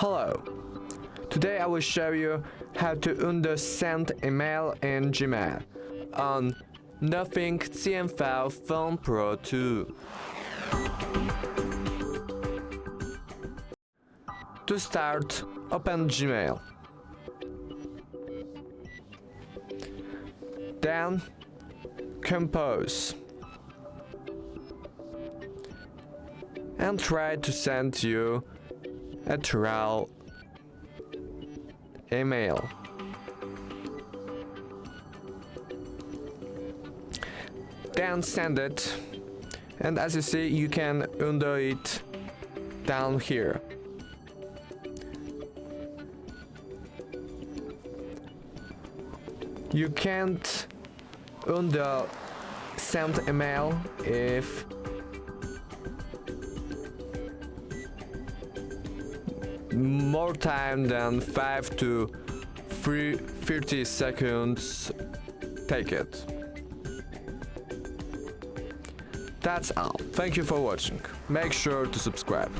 Hello. Today I will show you how to undo send email in Gmail on Nothing CMF Phone Pro 2. To start, open Gmail. Then compose and try to send you a trial email. Then send it, and as you see, you can undo it down here. You can't undo send email if more time than 5 to 30 seconds take it. That's all. Thank you for watching. Make sure to subscribe.